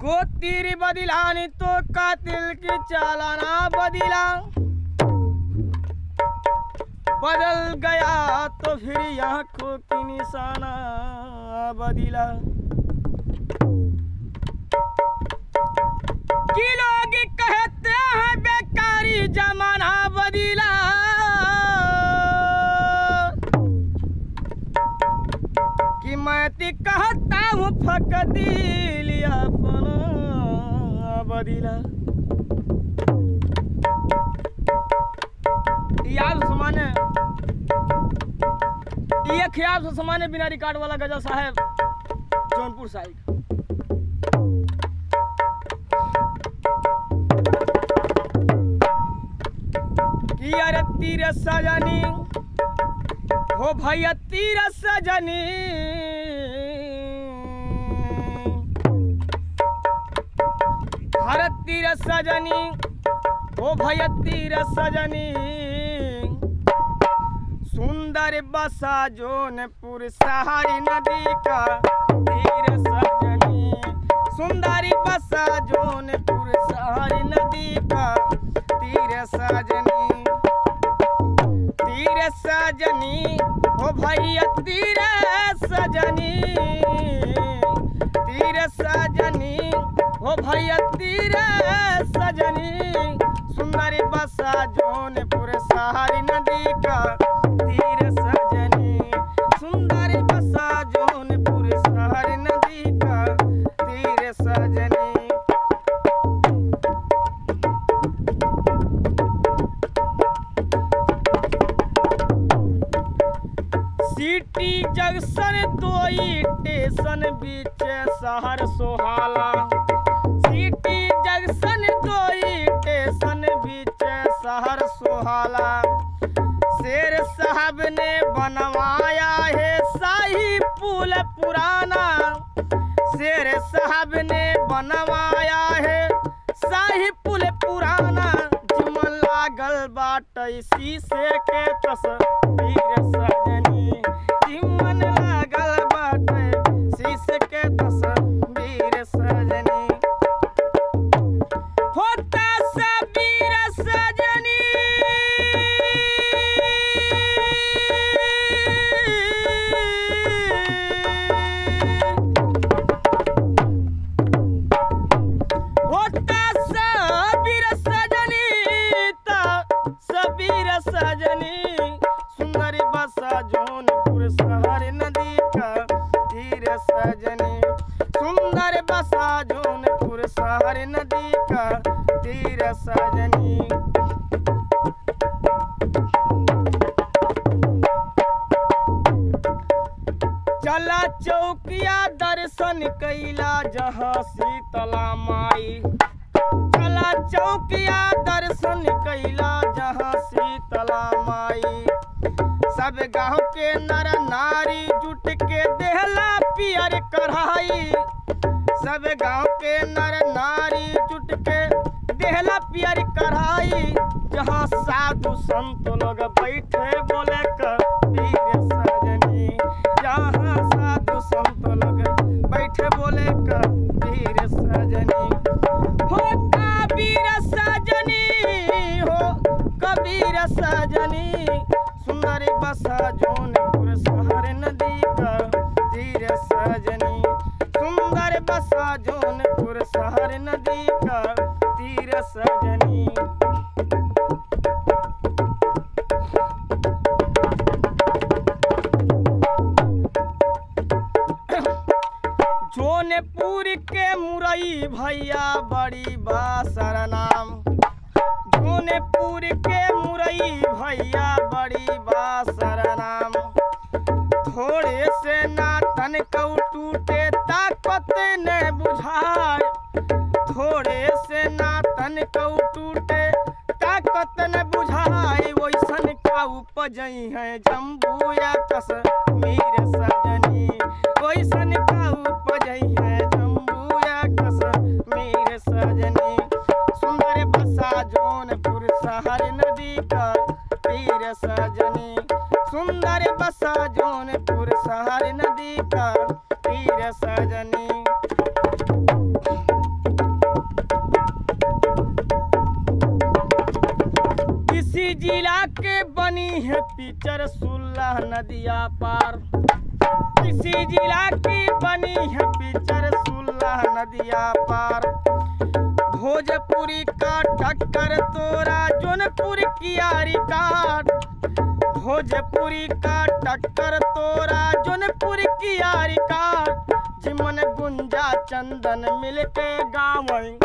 को तीर बदिलानी तो कातिल की चालाना बदिला, बदल गया तो फिर आंखों की निशाना बदिला। कि लोग कहते हैं बेकारी जमाना बदिला, कि मैं ती कहता हूँ फकदिल अपना बदिला। याद समाने ये ख्याल से समाने बिना रिकॉर्ड वाला गजल साहब जौनपुर साइड। कि अरे तीर सजनी हो भैया तीर सजनी, हर तीर सजनी हो भैया तीर सजनी, सुंदर बसा जौनपुर सहारी नदी का तीर सजनी, सुंदरी बसा जौनपुर सहारी नदी का तीर सजनी। तीर सजनी हो भैया तीर सजनी, तीर सजनी हो भैया तीर सजनी, सुंदरी बसा जौनपुर सहारी नदी का तीर सजनी, सुंदरी बसा जौनपुर सहारी नदी का तीर सजनी। सिटी जंक्शन दोई स्टेशन बीच शहर सोहाला, सिटी जंक्शन दोई स्टेशन बीच शहर सोहाला, शेर साहब ने बनवाया है शाही पुल पुराना, शेर साहब ने बनवाया है शाही पुल पुराना, जिमन लागल बाटै शीशे के तस्वीर सजनी, जिमन लागल बाटै शीशे के तस्वीर सजनी, होता सबीर सजनी, होता सबीर सजनी ता सबीर सजनी, सुंदरी बसा जौनपुर सहारी नदी का तीर सजनी, सुंदर बसा जौनपुर सहारी नदी का तीर सजनी। चला चौकिया दर्शन कैला जहाँ शीतला माई, चला चौकिया दर्शन कैला जहाँ शीतला माई, सब गाँव के नर नारी जुट के देहला पियर कढ़ाई, सब गाँव के नर नारी जुट के देहला पियर कढ़ाई, जहाँ साधु संत लोग बैठे बोले कबीर सजनी, जहाँ साधु संत लोग बैठे बोले कबीर सजनी, हो कबीर सजनी, हो कबीर सजनी, सुंदरी बसा जौनपुर सहारी नदी का तीर सजनी, सुंदर बसा जौनपुर सहारी नदी का तीर सजनी। जौनपुर के मुरई भैया बड़ी बासर नाम, जौनपुर के मुरई भैया बड़ी बासर नाम, थोड़े से नातन को टूटे ताकत न बुझाए, थोड़े से नातन को टूटे ताकत न बुझाए, वैसन का उपजई है जम्बूया कश्मीर सजनी, वैसन का उपजई है जम्बूया कश्मीर सजनी, सुंदर बसा जौनपुर सहारी नदी का तीर सजनी, सुंदर बसा जौनपुर सहारी नदी का तीर सजनी। जिला के बनी है पिक्चर 16 नदिया पार। किसी जिला की बनी है पिक्चर 16 नदिया पार। भोजपुरी का टक्कर तोरा जौनपुर की यारी काट। भोजपुरी का टक्कर तोरा जौनपुर की यारी काट। जिमन गुंजा चंदन मिलके गावई